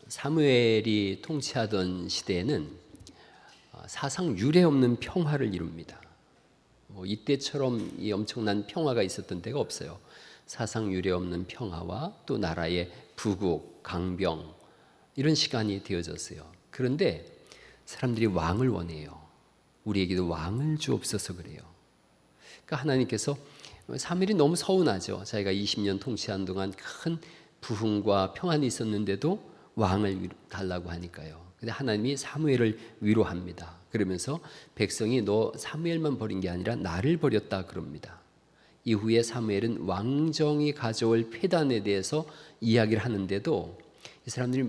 사무엘이 통치하던 시대에는 사상 유례 없는 평화를 이룹니다. 이때처럼 이 엄청난 평화가 있었던 때가 없어요. 사상 유례 없는 평화와 또 나라의 부국, 강병 이런 시간이 되어졌어요. 그런데 사람들이 왕을 원해요. 우리에게도 왕을 주옵소서 그래요. 그러니까 하나님께서 사무엘이 너무 서운하죠. 자기가 20년 통치한 동안 큰 부흥과 평안이 있었는데도 왕을 달라고 하니까요. 근데 하나님이 사무엘을 위로합니다. 그러면서 백성이 너 사무엘만 버린 게 아니라 나를 버렸다 그럽니다. 이후에 사무엘은 왕정이 가져올 폐단에 대해서 이야기를 하는데도 이 사람들이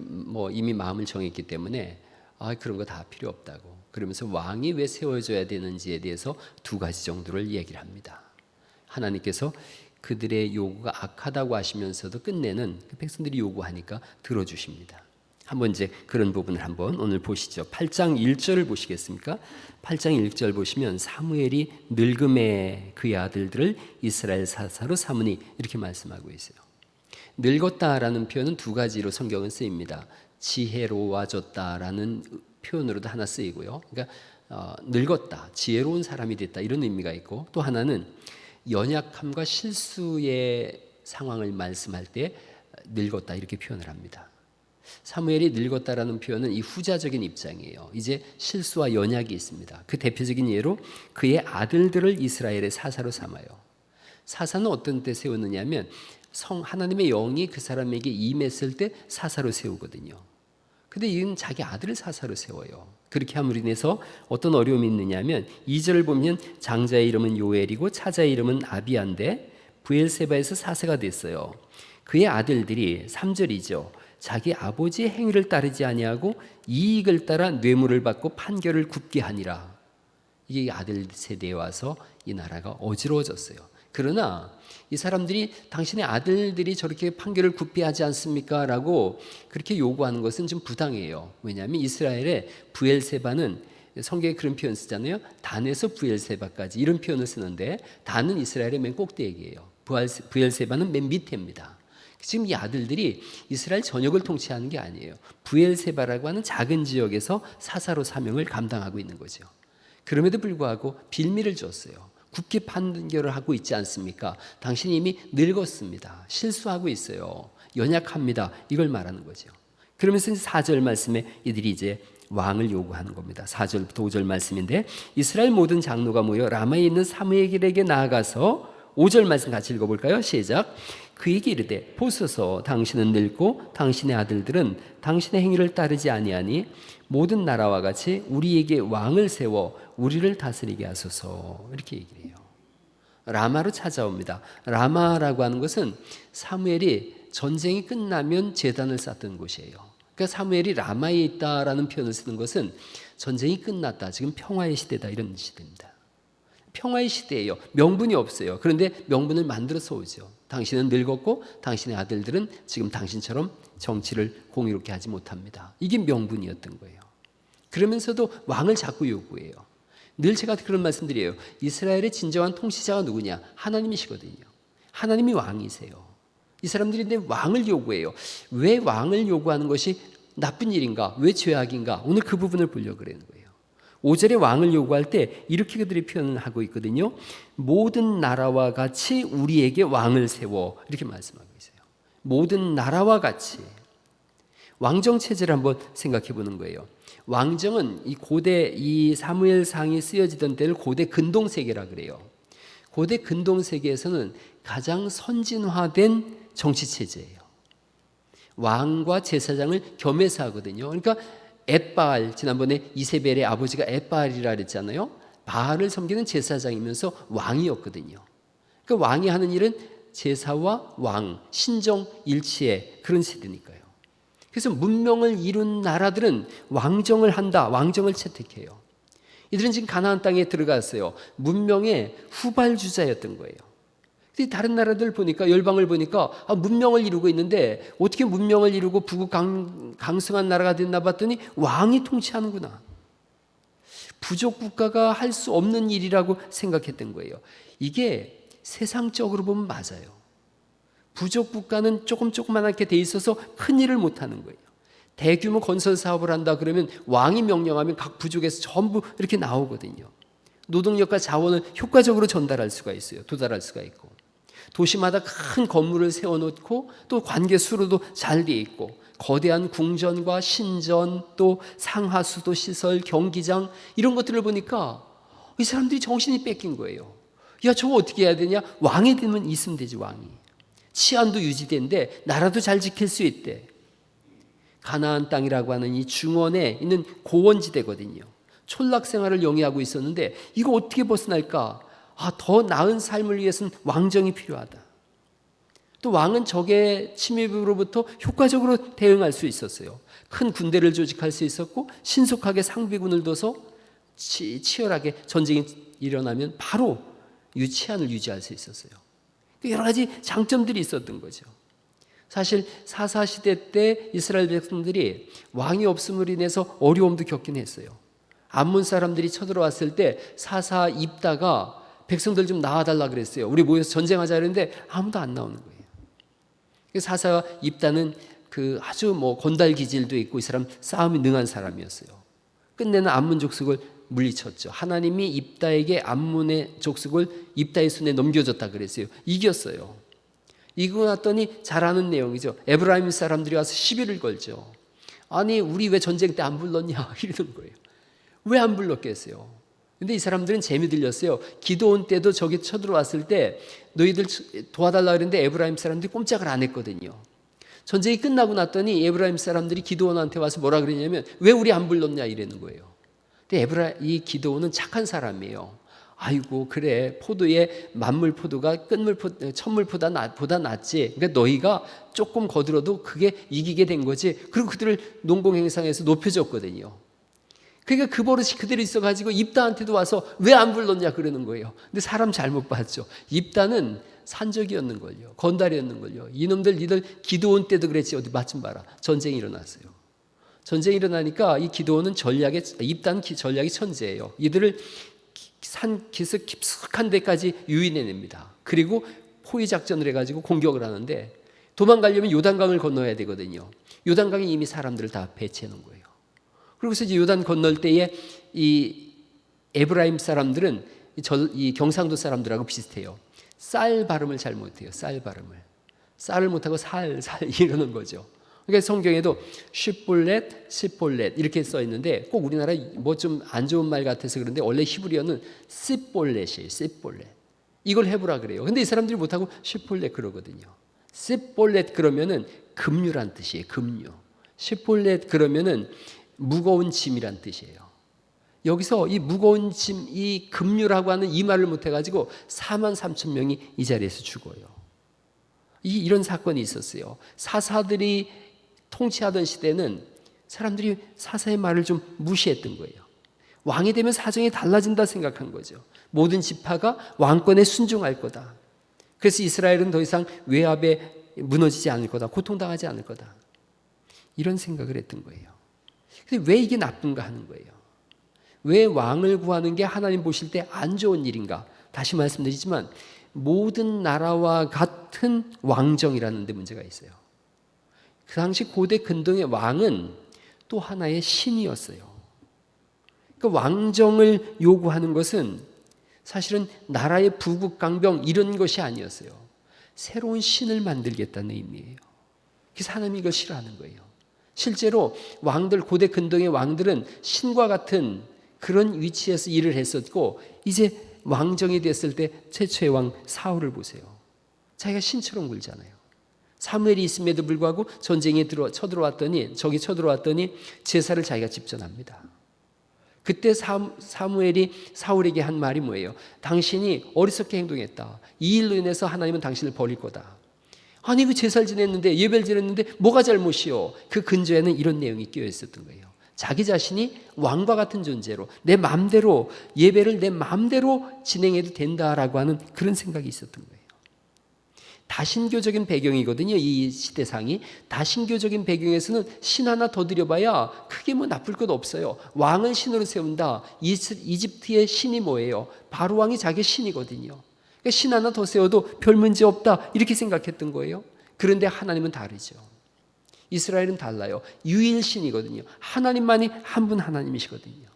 이미 마음을 정했기 때문에 그런 거 다 필요 없다고. 그러면서 왕이 왜 세워져야 되는지에 대해서 두 가지 정도를 얘기를 합니다. 하나님께서 그들의 요구가 악하다고 하시면서도 끝내는 백성들이 요구하니까 들어주십니다. 한번 이제 그런 부분을 한번 오늘 보시죠. 8장 1절을 보시겠습니까? 8장 1절 보시면 사무엘이 늙음에 그의 아들들을 이스라엘 사사로 삼으니 이렇게 말씀하고 있어요. 늙었다라는 표현은 두 가지로 성경은 쓰입니다. 지혜로워졌다라는 표현으로도 하나 쓰이고요. 그러니까 늙었다, 지혜로운 사람이 됐다 이런 의미가 있고, 또 하나는 연약함과 실수의 상황을 말씀할 때 늙었다 이렇게 표현을 합니다. 사무엘이 늙었다라는 표현은 이 후자적인 입장이에요. 이제 실수와 연약이 있습니다. 그 대표적인 예로 그의 아들들을 이스라엘의 사사로 삼아요. 사사는 어떤 때 세우느냐면 하나님의 영이 그 사람에게 임했을 때 사사로 세우거든요. 근데 이는 자기 아들을 사사로 세워요. 그렇게 함으로 인해서 어떤 어려움이 있느냐면 2절을 보면 장자의 이름은 요엘이고 차자의 이름은 아비야인데 브엘세바에서 사사가 됐어요. 그의 아들들이 3절이죠. 자기 아버지의 행위를 따르지 아니하고 이익을 따라 뇌물을 받고 판결을 굽게 하니라. 이게 아들 세대에 와서 이 나라가 어지러워졌어요. 그러나 이 사람들이 당신의 아들들이 저렇게 판결을 굽게 하지 않습니까? 라고 그렇게 요구하는 것은 좀 부당해요. 왜냐하면 이스라엘의 브엘세바는 성경에 그런 표현 쓰잖아요. 단에서 브엘세바까지 이런 표현을 쓰는데 단은 이스라엘의 맨 꼭대기예요. 브엘세바는 맨 밑에입니다. 지금 이 아들들이 이스라엘 전역을 통치하는 게 아니에요. 브엘세바라고 하는 작은 지역에서 사사로 사명을 감당하고 있는 거죠. 그럼에도 불구하고 빌미를 줬어요. 굳게 판결을 하고 있지 않습니까? 당신이 이미 늙었습니다. 실수하고 있어요. 연약합니다. 이걸 말하는 거죠. 그러면서 4절 말씀에 이들이 이제 왕을 요구하는 겁니다. 4절부터 5절 말씀인데 이스라엘 모든 장로가 모여 라마에 있는 사무엘에게 나아가서 5절 말씀 같이 읽어볼까요? 시작. 그에게 이르되 보소서 당신은 늙고 당신의 아들들은 당신의 행위를 따르지 아니하니 모든 나라와 같이 우리에게 왕을 세워 우리를 다스리게 하소서. 이렇게 얘기를 해요. 라마로 찾아옵니다. 라마라고 하는 것은 사무엘이 전쟁이 끝나면 제단을 쌓던 곳이에요. 그러니까 사무엘이 라마에 있다라는 표현을 쓰는 것은 전쟁이 끝났다, 지금 평화의 시대다 이런 시대입니다. 평화의 시대예요. 명분이 없어요. 그런데 명분을 만들어서 오죠. 당신은 늙었고 당신의 아들들은 지금 당신처럼 정치를 공의롭게 하지 못합니다. 이게 명분이었던 거예요. 그러면서도 왕을 자꾸 요구해요. 늘 제가 그런 말씀드려요. 이스라엘의 진정한 통치자가 누구냐? 하나님이시거든요. 하나님이 왕이세요. 이 사람들이 근데 왕을 요구해요. 왜 왕을 요구하는 것이 나쁜 일인가? 왜 죄악인가? 오늘 그 부분을 보려고 그러는 거예요. 5절에 왕을 요구할 때 이렇게 그들이 표현을 하고 있거든요. 모든 나라와 같이 우리에게 왕을 세워 이렇게 말씀하고 있어요. 모든 나라와 같이. 왕정 체제를 한번 생각해 보는 거예요. 왕정은 이 고대 이 사무엘상이 쓰여지던 때를 고대 근동세계라 그래요. 고대 근동세계에서는 가장 선진화된 정치 체제예요. 왕과 제사장을 겸해서 하거든요. 그러니까 엣바알, 지난번에 이세벨의 아버지가 엣바알이라 그랬잖아요. 바알을 섬기는 제사장이면서 왕이었거든요. 그러니까 왕이 하는 일은 제사와 왕, 신정 일치의 그런 세대니까요. 그래서 문명을 이룬 나라들은 왕정을 한다, 왕정을 채택해요. 이들은 지금 가나안 땅에 들어갔어요. 문명의 후발주자였던 거예요. 근데 다른 나라들 보니까, 열방을 보니까 문명을 이루고 있는데 어떻게 문명을 이루고 부국 강성한 나라가 됐나 봤더니 왕이 통치하는구나. 부족 국가가 할 수 없는 일이라고 생각했던 거예요. 이게 세상적으로 보면 맞아요. 부족 국가는 조그맣게 돼 있어서 큰 일을 못하는 거예요. 대규모 건설 사업을 한다 그러면 왕이 명령하면 각 부족에서 전부 이렇게 나오거든요. 노동력과 자원을 효과적으로 전달할 수가 있어요. 도달할 수가 있고. 도시마다 큰 건물을 세워놓고 또 관계 수로도 잘 돼 있고 거대한 궁전과 신전 또 상하수도 시설, 경기장 이런 것들을 보니까 이 사람들이 정신이 뺏긴 거예요. 야, 저거 어떻게 해야 되냐? 왕이 되면 있으면 되지, 왕이. 치안도 유지된대, 나라도 잘 지킬 수 있대. 가나안 땅이라고 하는 이 중원에 있는 고원지대거든요. 촌락 생활을 영위하고 있었는데 이거 어떻게 벗어날까? 더 나은 삶을 위해서는 왕정이 필요하다. 또 왕은 적의 침입으로부터 효과적으로 대응할 수 있었어요. 큰 군대를 조직할 수 있었고 신속하게 상비군을 둬서 치열하게 전쟁이 일어나면 바로 치안을 유지할 수 있었어요. 여러 가지 장점들이 있었던 거죠. 사실 사사시대 때 이스라엘 백성들이 왕이 없음으로 인해서 어려움도 겪긴 했어요. 암몬 사람들이 쳐들어왔을 때 사사 입다가 백성들 좀 나와달라 그랬어요. 우리 모여서 전쟁하자 그랬는데 아무도 안 나오는 거예요. 사사 입다는 그 아주 건달 기질도 있고 이 사람 싸움이 능한 사람이었어요. 끝내는 암몬 족속을 물리쳤죠. 하나님이 입다에게 암몬의 족속을 입다의 손에 넘겨줬다 그랬어요. 이겼어요. 이기고 났더니 잘 아는 내용이죠. 에브라임 사람들이 와서 시비를 걸죠. 아니 우리 왜 전쟁 때 안 불렀냐 이러는 거예요. 왜 안 불렀겠어요? 근데 이 사람들은 재미 들렸어요. 기드온 때도 저기 쳐들어왔을 때 너희들 도와달라 그랬는데 에브라임 사람들이 꼼짝을 안 했거든요. 전쟁이 끝나고 났더니 에브라임 사람들이 기드온한테 와서 뭐라 그랬냐면 왜 우리 안 불렀냐 이러는 거예요. 근데 이 기드온은 착한 사람이에요. 아이고 그래 포도에 만물 포도가 천물 포도보다 낫지. 그러니까 너희가 조금 거들어도 그게 이기게 된 거지. 그리고 그들을 농공행상에서 높여줬거든요. 그러니까 그 버릇이 그대로 있어가지고 입다한테도 와서 왜 안 불렀냐 그러는 거예요. 근데 사람 잘못 봤죠. 입다는 산적이었는 걸요. 건달이었는 걸요. 이놈들 니들 기드온 때도 그랬지. 어디 맛 좀 봐라. 전쟁이 일어났어요. 전쟁이 일어나니까 이 기드온은 입다는 전략의 천재예요. 이들을 산 기슭 깊숙한 데까지 유인해냅니다. 그리고 포위 작전을 해가지고 공격을 하는데 도망가려면 요단강을 건너야 되거든요. 요단강에 이미 사람들을 다 배치해 놓은 거예요. 그래서 이제 요단 건널 때에 이 에브라임 사람들은 이 경상도 사람들하고 비슷해요. 쌀 발음을 잘 못해요. 쌀 발음을. 쌀을 못하고 살 이러는 거죠. 그러니까 성경에도 시볼렛, 시볼렛 이렇게 써 있는데 꼭 우리나라 좀 안 좋은 말 같아서 그런데 원래 히브리어는 시볼렛이에요. 시볼렛. 이걸 해보라 그래요. 근데 이 사람들이 못하고 시볼렛 그러거든요. 시볼렛 그러면은 급류란 뜻이에요. 급류. 시볼렛 그러면은 무거운 짐이란 뜻이에요. 여기서 이 무거운 짐, 이 급류라고 하는 이 말을 못해가지고 43,000명이 이 자리에서 죽어요. 이런 사건이 있었어요. 사사들이 통치하던 시대는 사람들이 사사의 말을 좀 무시했던 거예요. 왕이 되면 사정이 달라진다 생각한 거죠. 모든 지파가 왕권에 순종할 거다. 그래서 이스라엘은 더 이상 외압에 무너지지 않을 거다. 고통당하지 않을 거다. 이런 생각을 했던 거예요. 근데 왜 이게 나쁜가 하는 거예요. 왜 왕을 구하는 게 하나님 보실 때 안 좋은 일인가? 다시 말씀드리지만 모든 나라와 같은 왕정이라는 데 문제가 있어요. 그 당시 고대 근동의 왕은 또 하나의 신이었어요. 그 왕정을 요구하는 것은 사실은 나라의 부국강병 이런 것이 아니었어요. 새로운 신을 만들겠다는 의미예요. 그래서 하나님이 이걸 싫어하는 거예요. 실제로 왕들, 고대 근동의 왕들은 신과 같은 그런 위치에서 일을 했었고 이제 왕정이 됐을 때 최초의 왕 사울을 보세요. 자기가 신처럼 굴잖아요. 사무엘이 있음에도 불구하고 전쟁에 쳐들어왔더니 제사를 자기가 집전합니다. 그때 사무엘이 사울에게 한 말이 뭐예요? 당신이 어리석게 행동했다. 이 일로 인해서 하나님은 당신을 버릴 거다. 아니 그 제사를 지냈는데 예배를 지냈는데 뭐가 잘못이요? 그 근저에는 이런 내용이 끼어 있었던 거예요. 자기 자신이 왕과 같은 존재로 내 마음대로 예배를 내 마음대로 진행해도 된다라고 하는 그런 생각이 있었던 거예요. 다신교적인 배경이거든요. 이 시대상이. 다신교적인 배경에서는 신 하나 더 드려봐야 크게 뭐 나쁠 것 없어요. 왕은 신으로 세운다. 이집트의 신이 뭐예요? 바로 왕이 자기 신이거든요. 그러니까 신 하나 더 세워도 별 문제 없다 이렇게 생각했던 거예요. 그런데 하나님은 다르죠. 이스라엘은 달라요. 유일신이거든요. 하나님만이 한 분 하나님이시거든요.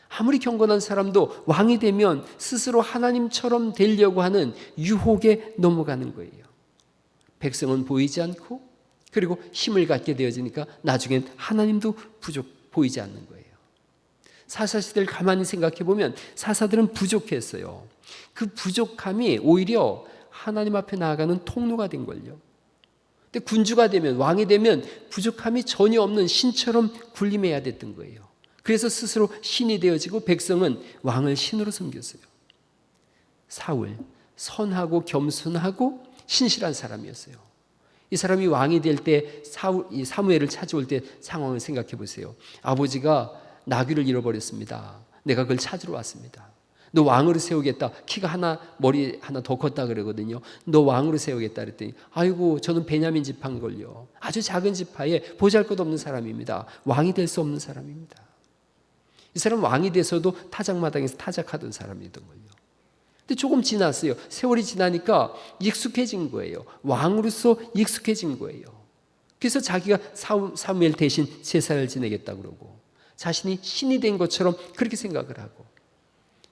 아무리 경건한 사람도 왕이 되면 스스로 하나님처럼 되려고 하는 유혹에 넘어가는 거예요. 백성은 보이지 않고 그리고 힘을 갖게 되어지니까 나중엔 하나님도 보이지 않는 거예요. 사사시대를 가만히 생각해 보면 사사들은 부족했어요. 그 부족함이 오히려 하나님 앞에 나아가는 통로가 된 걸요. 근데 군주가 되면, 왕이 되면 부족함이 전혀 없는 신처럼 군림해야 됐던 거예요. 그래서 스스로 신이 되어지고 백성은 왕을 신으로 섬겼어요. 사울, 선하고 겸손하고 신실한 사람이었어요. 이 사람이 왕이 될 때 사무엘을 찾아올 때 상황을 생각해 보세요. 아버지가 나귀를 잃어버렸습니다. 내가 그걸 찾으러 왔습니다. 너 왕으로 세우겠다. 키가 하나, 머리 하나 더 컸다 그러거든요. 너 왕으로 세우겠다 그랬더니 아이고 저는 베냐민 지파인걸요. 아주 작은 지파에 보잘것없는 사람입니다. 왕이 될 수 없는 사람입니다. 이 사람 왕이 돼서도 타작마당에서 타작하던 사람이던 걸요. 근데 조금 지났어요. 세월이 지나니까 익숙해진 거예요. 왕으로서 익숙해진 거예요. 그래서 자기가 사무엘 대신 제사를 지내겠다 그러고 자신이 신이 된 것처럼 그렇게 생각을 하고,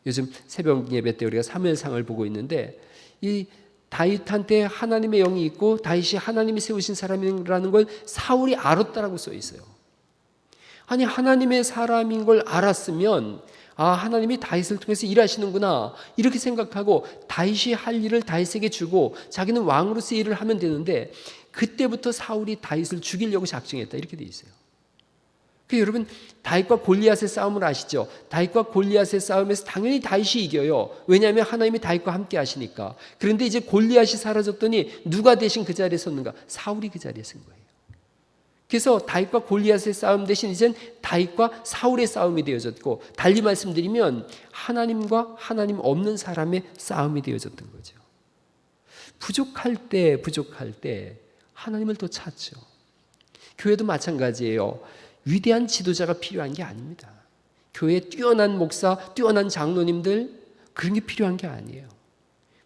요즘 새벽 예배 때 우리가 사무엘상을 보고 있는데 이 다윗한테 하나님의 영이 있고 다윗이 하나님이 세우신 사람이라는 걸 사울이 알았다라고 써 있어요. 아니 하나님의 사람인 걸 알았으면 아 하나님이 다윗을 통해서 일하시는구나 이렇게 생각하고 다윗이 할 일을 다윗에게 주고 자기는 왕으로서 일을 하면 되는데 그때부터 사울이 다윗을 죽이려고 작정했다 이렇게 돼 있어요. 그 여러분 다윗과 골리앗의 싸움을 아시죠? 다윗과 골리앗의 싸움에서 당연히 다윗이 이겨요. 왜냐하면 하나님이 다윗과 함께 하시니까. 그런데 이제 골리앗이 사라졌더니 누가 대신 그 자리에 섰는가? 사울이 그 자리에 선 거예요. 그래서 다윗과 골리앗의 싸움 대신 이젠 다윗과 사울의 싸움이 되어졌고, 달리 말씀드리면 하나님과 하나님 없는 사람의 싸움이 되어졌던 거죠. 부족할 때 하나님을 또 찾죠. 교회도 마찬가지예요. 위대한 지도자가 필요한 게 아닙니다. 교회에 뛰어난 목사, 뛰어난 장로님들 그런 게 필요한 게 아니에요.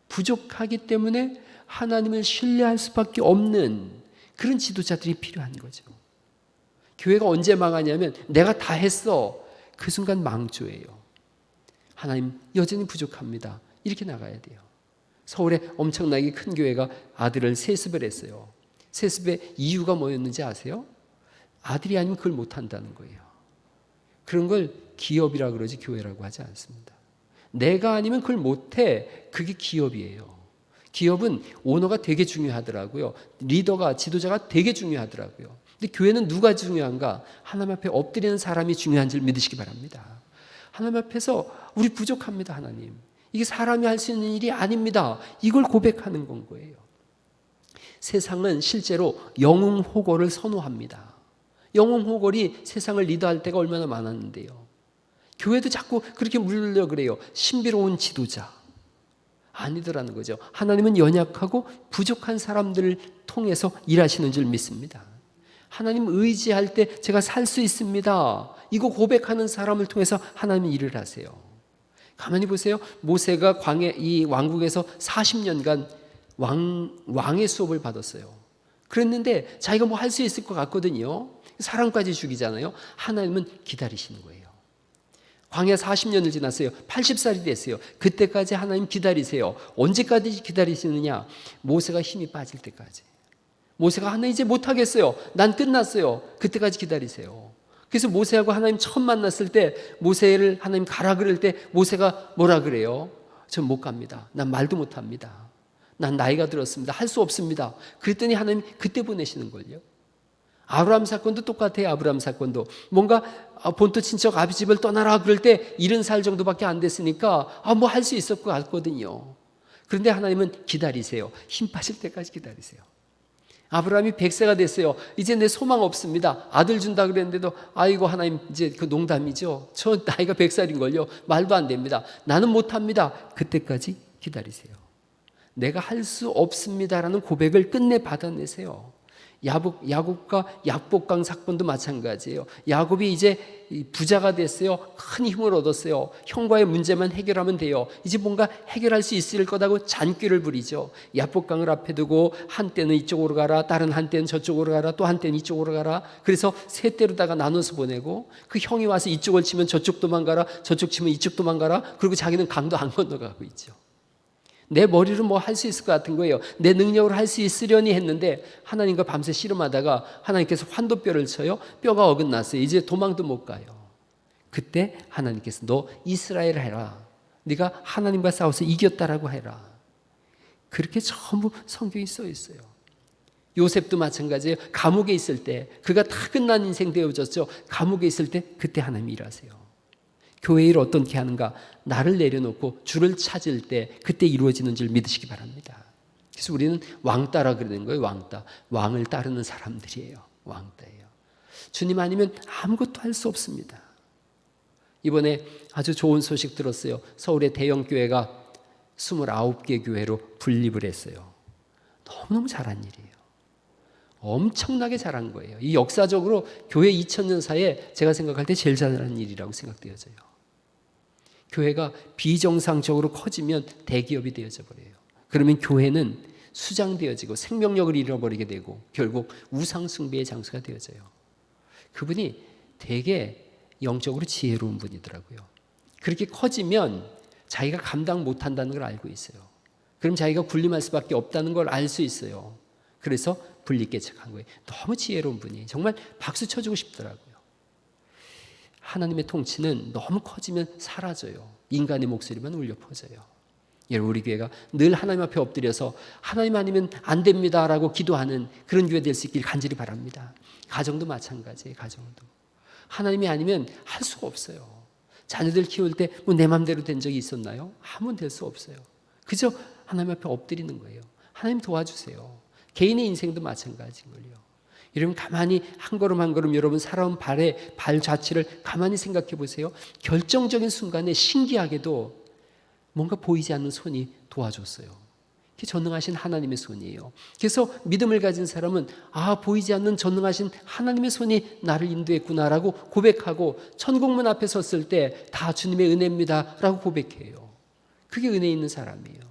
부족하기 때문에 하나님을 신뢰할 수밖에 없는 그런 지도자들이 필요한 거죠. 교회가 언제 망하냐면 내가 다 했어. 그 순간 망조예요. 하나님 여전히 부족합니다. 이렇게 나가야 돼요. 서울에 엄청나게 큰 교회가 아들을 세습을 했어요. 세습의 이유가 뭐였는지 아세요? 아들이 아니면 그걸 못한다는 거예요. 그런 걸 기업이라 그러지 교회라고 하지 않습니다. 내가 아니면 그걸 못해. 그게 기업이에요. 기업은 오너가 되게 중요하더라고요. 리더가, 지도자가 되게 중요하더라고요. 근데 교회는 누가 중요한가? 하나님 앞에 엎드리는 사람이 중요한 줄 믿으시기 바랍니다. 하나님 앞에서 우리 부족합니다. 하나님. 이게 사람이 할 수 있는 일이 아닙니다. 이걸 고백하는 건 거예요. 세상은 실제로 영웅호걸을 선호합니다. 영웅호걸이 세상을 리더할 때가 얼마나 많았는데요. 교회도 자꾸 그렇게 물으려 그래요. 신비로운 지도자. 아니더라는 거죠. 하나님은 연약하고 부족한 사람들을 통해서 일하시는 줄 믿습니다. 하나님 의지할 때 제가 살 수 있습니다. 이거 고백하는 사람을 통해서 하나님은 일을 하세요. 가만히 보세요. 모세가 이 왕국에서 40년간 왕의 수업을 받았어요. 그랬는데 자기가 뭐 할 수 있을 것 같거든요. 사람까지 죽이잖아요. 하나님은 기다리시는 거예요. 광야 40년을 지났어요. 80살이 됐어요. 그때까지 하나님 기다리세요. 언제까지 기다리시느냐? 모세가 힘이 빠질 때까지. 모세가 하나님 이제 못하겠어요. 난 끝났어요. 그때까지 기다리세요. 그래서 모세하고 하나님 처음 만났을 때 모세를 하나님 가라 그럴 때 모세가 뭐라 그래요? 전 못 갑니다. 난 말도 못합니다. 난 나이가 들었습니다. 할 수 없습니다. 그랬더니 하나님 그때 보내시는 걸요. 아브라함 사건도 똑같아요. 아브라함 사건도 뭔가 본토 친척 아비 집을 떠나라 그럴 때 70살 정도밖에 안 됐으니까 뭐 할 수 있을 것 같거든요. 그런데 하나님은 기다리세요. 힘 빠질 때까지 기다리세요. 아브라함이 100세가 됐어요. 이제 내 소망 없습니다. 아들 준다 그랬는데도 아이고 하나님 이제 그 농담이죠. 저 나이가 100살인걸요. 말도 안 됩니다. 나는 못합니다. 그때까지 기다리세요. 내가 할 수 없습니다라는 고백을 끝내 받아내세요. 야곱과 약복강 사건도 마찬가지예요. 야곱이 이제 부자가 됐어요. 큰 힘을 얻었어요. 형과의 문제만 해결하면 돼요. 이제 뭔가 해결할 수 있을 거다고 잔꾀를 부리죠. 약복강을 앞에 두고 한때는 이쪽으로 가라, 다른 한때는 저쪽으로 가라, 또 한때는 이쪽으로 가라. 그래서 세 때로다가 나눠서 보내고 그 형이 와서 이쪽을 치면 저쪽 도망가라, 저쪽 치면 이쪽 도망가라. 그리고 자기는 강도 안 건너가고 있죠. 내 머리로 뭐 할 수 있을 것 같은 거예요. 내 능력으로 할 수 있으려니 했는데 하나님과 밤새 씨름하다가 하나님께서 환도뼈를 쳐요. 뼈가 어긋났어요. 이제 도망도 못 가요. 그때 하나님께서 너 이스라엘 해라. 네가 하나님과 싸워서 이겼다라고 해라. 그렇게 전부 성경이 써 있어요. 요셉도 마찬가지예요. 감옥에 있을 때 그가 다 끝난 인생 되어졌죠. 감옥에 있을 때 그때 하나님이 일하세요. 교회 일 어떻게 하는가? 나를 내려놓고 주를 찾을 때 그때 이루어지는 줄 믿으시기 바랍니다. 그래서 우리는 왕따라 그러는 거예요. 왕따. 왕을 따르는 사람들이에요. 왕따예요. 주님 아니면 아무것도 할 수 없습니다. 이번에 아주 좋은 소식 들었어요. 서울의 대형 교회가 29개 교회로 분립을 했어요. 너무너무 잘한 일이에요. 엄청나게 잘한 거예요. 이 역사적으로 교회 2000년 사이에 제가 생각할 때 제일 잘한 일이라고 생각되어져요. 교회가 비정상적으로 커지면 대기업이 되어져 버려요. 그러면 교회는 수장되어지고 생명력을 잃어버리게 되고 결국 우상숭배의 장소가 되어져요. 그분이 되게 영적으로 지혜로운 분이더라고요. 그렇게 커지면 자기가 감당 못한다는 걸 알고 있어요. 그럼 자기가 군림할 수밖에 없다는 걸 알 수 있어요. 그래서 분립개척한 거예요. 너무 지혜로운 분이 정말 박수 쳐주고 싶더라고요. 하나님의 통치는 너무 커지면 사라져요. 인간의 목소리만 울려 퍼져요. 여러분 우리 교회가 늘 하나님 앞에 엎드려서 하나님 아니면 안 됩니다라고 기도하는 그런 교회 될 수 있길 간절히 바랍니다. 가정도 마찬가지예요. 가정도. 하나님이 아니면 할 수가 없어요. 자녀들 키울 때 뭐 내 맘대로 된 적이 있었나요? 아무런 될 수 없어요. 그저 하나님 앞에 엎드리는 거예요. 하나님 도와주세요. 개인의 인생도 마찬가지인걸요. 여러분 가만히 한 걸음 한 걸음 여러분 살아온 발 자체를 가만히 생각해 보세요. 결정적인 순간에 신기하게도 뭔가 보이지 않는 손이 도와줬어요. 그게 전능하신 하나님의 손이에요. 그래서 믿음을 가진 사람은 보이지 않는 전능하신 하나님의 손이 나를 인도했구나라고 고백하고 천국문 앞에 섰을 때 다 주님의 은혜입니다 라고 고백해요. 그게 은혜 있는 사람이에요.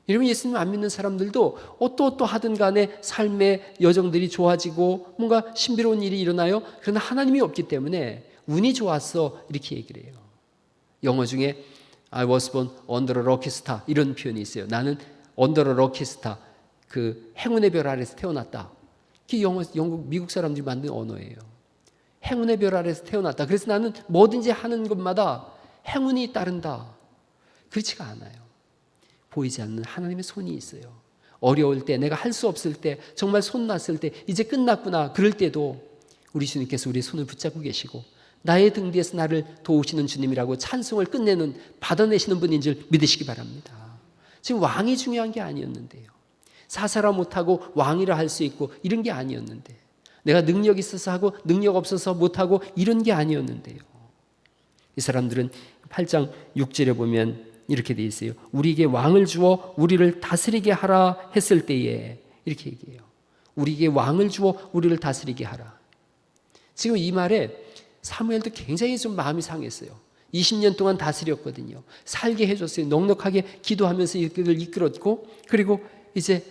여러분 예수님 안 믿는 사람들도 어떠하든 간에 삶의 여정들이 좋아지고 뭔가 신비로운 일이 일어나요. 그러나 하나님이 없기 때문에 운이 좋았어 이렇게 얘기를 해요. 영어 중에 I was born under a lucky star 이런 표현이 있어요. 나는 under a lucky star 그 행운의 별 아래서 태어났다. 그게 영국 미국 사람들이 만든 언어예요. 행운의 별 아래서 태어났다. 그래서 나는 뭐든지 하는 것마다 행운이 따른다. 그렇지가 않아요. 보이지 않는 하나님의 손이 있어요. 어려울 때 내가 할 수 없을 때 정말 손 났을 때 이제 끝났구나 그럴 때도 우리 주님께서 우리의 손을 붙잡고 계시고 나의 등 뒤에서 나를 도우시는 주님이라고 찬송을 끝내는 받아내시는 분인 줄 믿으시기 바랍니다. 지금 왕이 중요한 게 아니었는데요. 사사라 못하고 왕이라 할 수 있고 이런 게 아니었는데 내가 능력 있어서 하고 능력 없어서 못하고 이런 게 아니었는데요. 이 사람들은 8장 6절에 보면 이렇게 돼 있어요. 우리에게 왕을 주어 우리를 다스리게 하라 했을 때에 이렇게 얘기해요. 우리에게 왕을 주어 우리를 다스리게 하라. 지금 이 말에 사무엘도 굉장히 좀 마음이 상했어요. 20년 동안 다스렸거든요. 살게 해줬어요. 넉넉하게 기도하면서 이들을 이끌었고 그리고 이제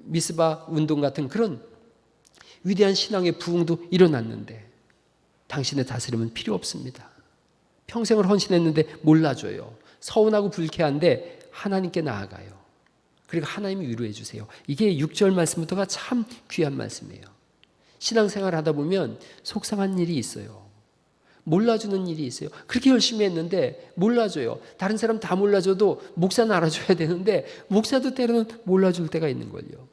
미스바 운동 같은 그런 위대한 신앙의 부흥도 일어났는데 당신의 다스림은 필요 없습니다. 평생을 헌신했는데 몰라줘요. 서운하고 불쾌한데 하나님께 나아가요. 그리고 하나님이 위로해 주세요. 이게 6절 말씀부터가 참 귀한 말씀이에요. 신앙생활 하다 보면 속상한 일이 있어요. 몰라주는 일이 있어요. 그렇게 열심히 했는데 몰라줘요. 다른 사람 다 몰라줘도 목사는 알아줘야 되는데 목사도 때로는 몰라줄 때가 있는 걸요.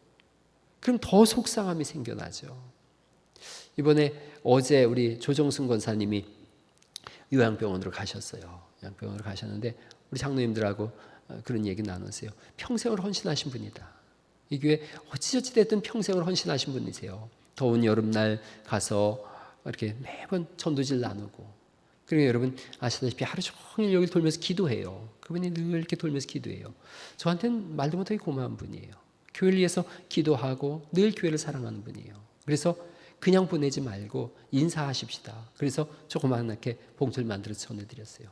그럼 더 속상함이 생겨나죠. 이번에 어제 우리 조정순 권사님이 요양병원으로 가셨어요. 요양병원으로 가셨는데 우리 장로님들하고 그런 얘기 나눴어요. 평생을 헌신하신 분이다. 이 교회 어찌저찌 됐든 평생을 헌신하신 분이세요. 더운 여름날 가서 이렇게 매번 전도질 나누고 그리고 여러분 아시다시피 하루 종일 여기 돌면서 기도해요. 그분이 늘 이렇게 돌면서 기도해요. 저한테는 말도 못하게 고마운 분이에요. 교회를 위해서 기도하고 늘 교회를 사랑하는 분이에요. 그래서 그냥 보내지 말고 인사하십시다. 그래서 조그맣게 봉투를 만들어서 전해드렸어요.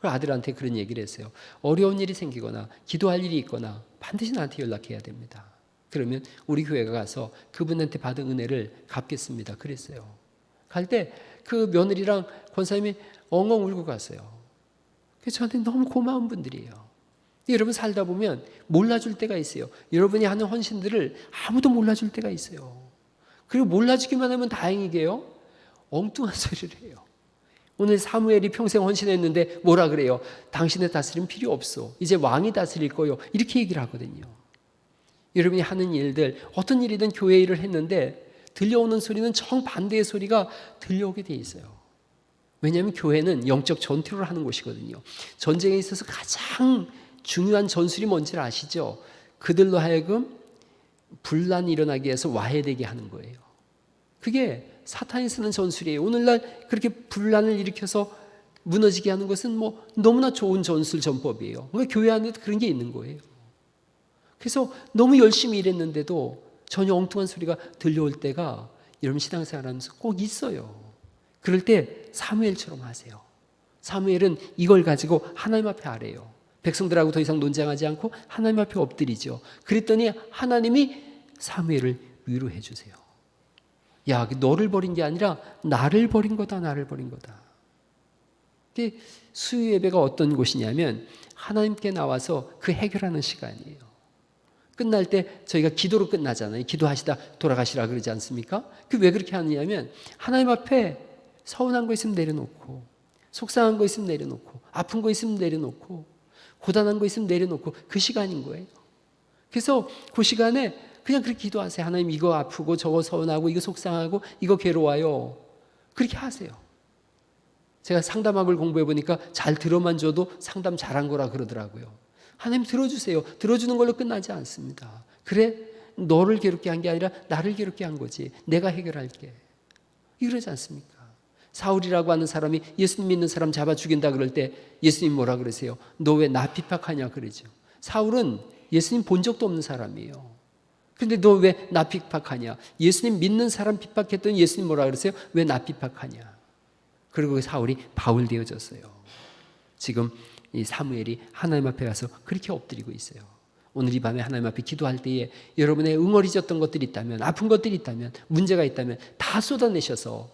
그 아들한테 그런 얘기를 했어요. 어려운 일이 생기거나 기도할 일이 있거나 반드시 나한테 연락해야 됩니다. 그러면 우리 교회가 가서 그분한테 받은 은혜를 갚겠습니다. 그랬어요. 갈 때 그 며느리랑 권사님이 엉엉 울고 갔어요. 그래서 저한테 너무 고마운 분들이에요. 여러분 살다 보면 몰라줄 때가 있어요. 여러분이 하는 헌신들을 아무도 몰라줄 때가 있어요. 그리고 몰라주기만 하면 다행이게요. 엉뚱한 소리를 해요. 오늘 사무엘이 평생 헌신했는데 뭐라 그래요? 당신의 다스림 필요 없어. 이제 왕이 다스릴 거요. 이렇게 얘기를 하거든요. 여러분이 하는 일들, 어떤 일이든 교회 일을 했는데 들려오는 소리는 정반대의 소리가 들려오게 돼 있어요. 왜냐하면 교회는 영적 전투를 하는 곳이거든요. 전쟁에 있어서 가장 중요한 전술이 뭔지를 아시죠? 그들로 하여금 분란이 일어나게 해서 와해되게 하는 거예요. 그게 사탄이 쓰는 전술이에요. 오늘날 그렇게 분란을 일으켜서 무너지게 하는 것은 뭐 너무나 좋은 전술 전법이에요. 그러니까 교회 안에도 그런 게 있는 거예요. 그래서 너무 열심히 일했는데도 전혀 엉뚱한 소리가 들려올 때가 여러분 신앙생활 하면서 꼭 있어요. 그럴 때 사무엘처럼 하세요. 사무엘은 이걸 가지고 하나님 앞에 아뢰요. 백성들하고 더 이상 논쟁하지 않고 하나님 앞에 엎드리죠. 그랬더니 하나님이 사무엘을 위로해 주세요. 야, 너를 버린 게 아니라 나를 버린 거다. 나를 버린 거다. 수요 예배가 어떤 곳이냐면 하나님께 나와서 그 해결하는 시간이에요. 끝날 때 저희가 기도로 끝나잖아요. 기도하시다 돌아가시라 그러지 않습니까? 그 왜 그렇게 하느냐면 하나님 앞에 서운한 거 있으면 내려놓고 속상한 거 있으면 내려놓고 아픈 거 있으면 내려놓고 고단한 거 있으면 내려놓고 그 시간인 거예요. 그래서 그 시간에 그냥 그렇게 기도하세요. 하나님 이거 아프고 저거 서운하고 이거 속상하고 이거 괴로워요. 그렇게 하세요. 제가 상담학을 공부해 보니까 잘 들어만 줘도 상담 잘한 거라 그러더라고요. 하나님 들어주세요. 들어주는 걸로 끝나지 않습니다. 그래 너를 괴롭게 한 게 아니라 나를 괴롭게 한 거지. 내가 해결할게. 이러지 않습니까? 사울이라고 하는 사람이 예수님 믿는 사람 잡아 죽인다 그럴 때 예수님 뭐라 그러세요? 너 왜 나 핍박하냐 그러죠. 사울은 예수님 본 적도 없는 사람이에요. 근데 너 왜 나 핍박하냐? 예수님 믿는 사람 핍박했더니 예수님 뭐라 그러세요? 왜 나 핍박하냐? 그리고 사울이 바울 되어졌어요. 지금 이 사무엘이 하나님 앞에 가서 그렇게 엎드리고 있어요. 오늘 이 밤에 하나님 앞에 기도할 때에 여러분의 응어리졌던 것들이 있다면, 아픈 것들이 있다면, 문제가 있다면 다 쏟아내셔서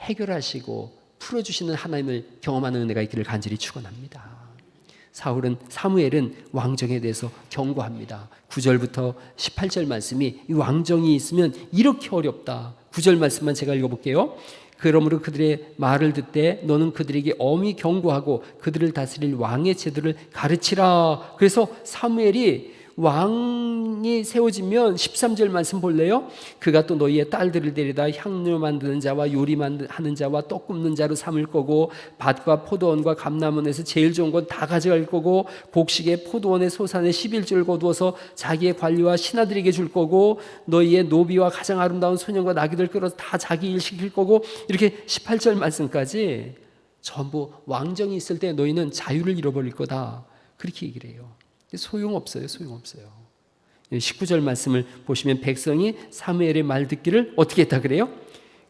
해결하시고 풀어주시는 하나님을 경험하는 은혜가 있기를 간절히 축원합니다. 사무엘은 왕정에 대해서 경고합니다. 9절부터 18절 말씀이 이 왕정이 있으면 이렇게 어렵다. 9절 말씀만 제가 읽어볼게요. 그러므로 그들의 말을 듣되 너는 그들에게 엄히 경고하고 그들을 다스릴 왕의 제도를 가르치라. 그래서 사무엘이 왕이 세워지면 13절 말씀 볼래요? 그가 또 너희의 딸들을 데려다 향료 만드는 자와 요리하는 자와 떡 굽는 자로 삼을 거고 밭과 포도원과 감람원에서 제일 좋은 건 다 가져갈 거고 곡식에 포도원의 소산에 11조를 거두어서 자기의 관리와 신하들에게 줄 거고 너희의 노비와 가장 아름다운 소년과 나귀들 끌어서 다 자기 일 시킬 거고 이렇게 18절 말씀까지 전부 왕정이 있을 때 너희는 자유를 잃어버릴 거다. 그렇게 얘기를 해요. 소용없어요. 소용없어요. 19절 말씀을 보시면 백성이 사무엘의 말 듣기를 어떻게 했다 그래요?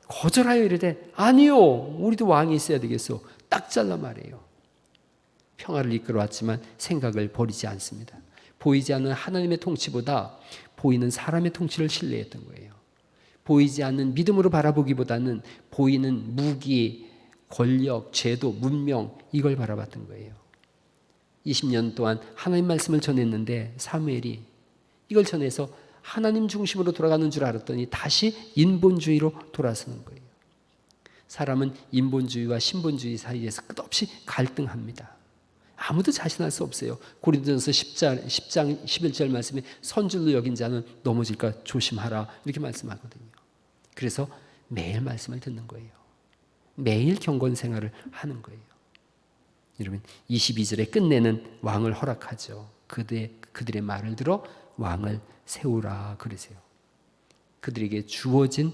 거절하여 이르되 아니요 우리도 왕이 있어야 되겠소. 딱 잘라 말해요. 평화를 이끌어 왔지만 생각을 버리지 않습니다. 보이지 않는 하나님의 통치보다 보이는 사람의 통치를 신뢰했던 거예요. 보이지 않는 믿음으로 바라보기보다는 보이는 무기, 권력, 제도, 문명 이걸 바라봤던 거예요. 20년 동안 하나님 말씀을 전했는데 사무엘이 이걸 전해서 하나님 중심으로 돌아가는 줄 알았더니 다시 인본주의로 돌아서는 거예요. 사람은 인본주의와 신본주의 사이에서 끝없이 갈등합니다. 아무도 자신할 수 없어요. 고린도전서 10장 11절 말씀에 선줄로 여긴 자는 넘어질까 조심하라 이렇게 말씀하거든요. 그래서 매일 말씀을 듣는 거예요. 매일 경건 생활을 하는 거예요. 여러분 22절에 끝내는 왕을 허락하죠. 그들의 말을 들어 왕을 세우라 그러세요. 그들에게 주어진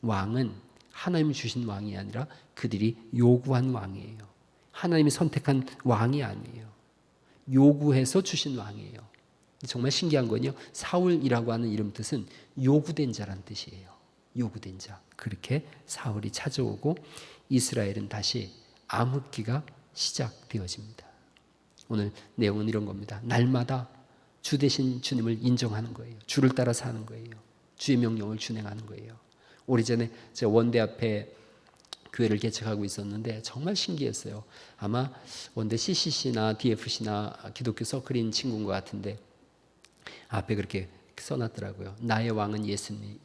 왕은 하나님이 주신 왕이 아니라 그들이 요구한 왕이에요. 하나님이 선택한 왕이 아니에요. 요구해서 주신 왕이에요. 정말 신기한 건요. 사울이라고 하는 이름 뜻은 요구된 자란 뜻이에요. 요구된 자. 그렇게 사울이 찾아오고 이스라엘은 다시 암흑기가 시작되어집니다. 오늘 내용은 이런 겁니다. 날마다 주 대신 주님을 인정하는 거예요. 주를 따라 사는 거예요. 주의 명령을 준행하는 거예요. 오래전에 제가 원대 앞에 교회를 개척하고 있었는데 정말 신기했어요. 아마 원대 CCC나 DFC나 기독교 서클인 친구인 것 같은데 앞에 그렇게 써놨더라고요. 나의 왕은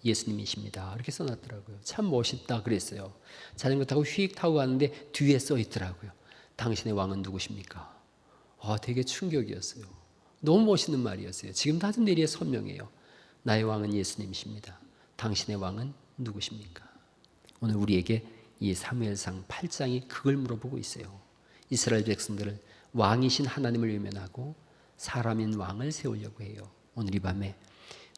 예수님이십니다. 이렇게 써놨더라고요. 참 멋있다 그랬어요. 자전거 타고 휙 타고 가는데 뒤에 써 있더라고요. 당신의 왕은 누구십니까? 되게 충격이었어요. 너무 멋있는 말이었어요. 지금도 아주 내리에 선명해요. 나의 왕은 예수님이십니다. 당신의 왕은 누구십니까? 오늘 우리에게 이 사무엘상 8장이 그걸 물어보고 있어요. 이스라엘 백성들을 왕이신 하나님을 외면하고 사람인 왕을 세우려고 해요. 오늘 이 밤에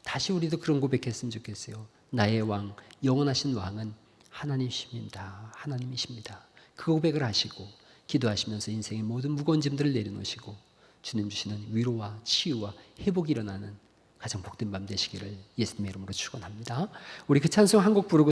다시 우리도 그런 고백했으면 좋겠어요. 나의 왕, 영원하신 왕은 하나님이십니다. 하나님이십니다. 그 고백을 하시고 기도하시면서 인생의 모든 무거운 짐들을 내려놓으시고 주님 주시는 위로와 치유와 회복이 일어나는 가장 복된 밤 되시기를 예수님의 이름으로 축원합니다. 우리 그 찬송 한 곡 부르고